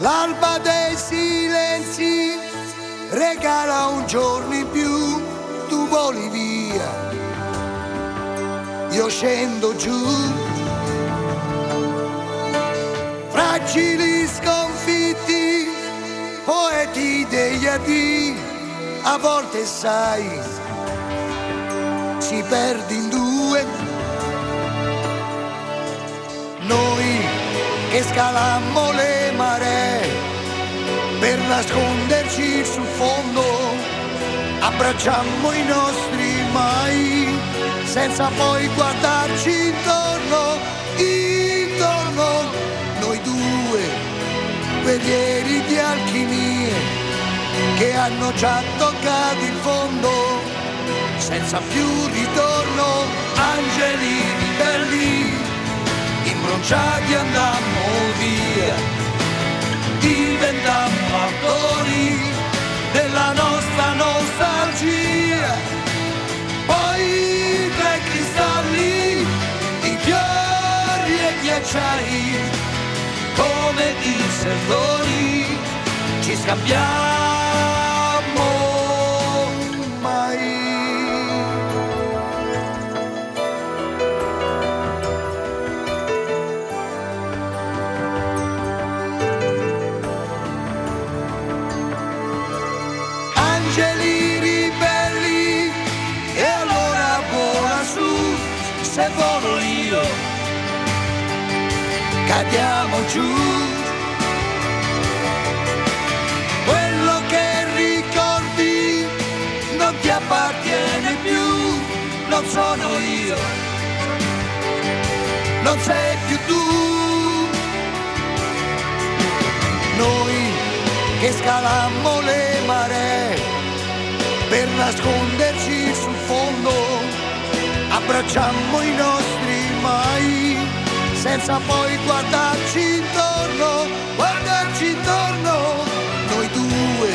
L'alba dei silenzi regala un giorno in più, tu voli via, io scendo giù. Fragili sconfitti, poeti degli addii, a volte sai, si perde in due. Noi che scalammo le maree per nasconderci sul fondo, abbracciammo i nostri mai senza poi guardarci intorno, intorno. Noi due guerrieri di alchimie che hanno già toccato il fondo senza più ritorno. Angeli ribelli imbronciati andammo via, diventammo attori della nostra nostalgia. Poi tra i cristalli, i fiori e i ghiacciai, come disertori ci scambiamo mai. Angeli ribelli, e allora vola su, se volo io cadiamo giù. Quello che ricordi non ti appartiene più, non sono io, non sei più tu. Noi che scalammo le maree per nasconderci sul fondo, abbracciammo i nostri mai senza poi guardarci intorno, guardarci intorno. Noi due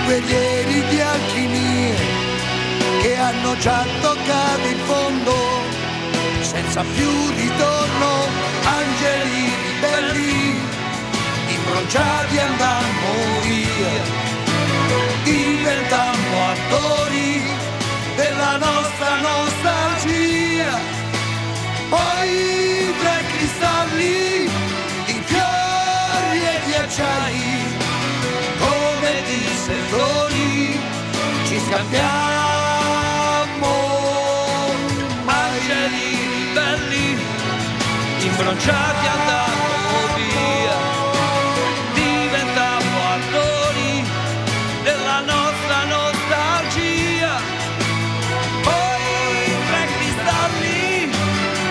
guerrieri di alchimie che hanno già toccato il fondo senza più ritorno. Angeli ribelli imbronciati andammo via, diventammo attori della nostra nostalgia. Poi tra i cristalli, i fiori e i ghiacciai, come disertori ci scambiamo. Angeli ribelli imbronciati andammo via, diventammo attori della nostra nostalgia. Poi tra i cristalli,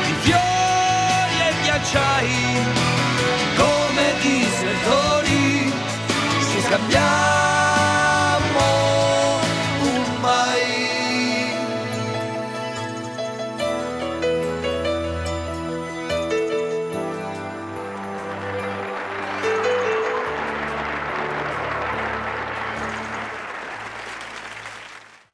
i fiori e i ghiacciai, come disertori ci scambiamo.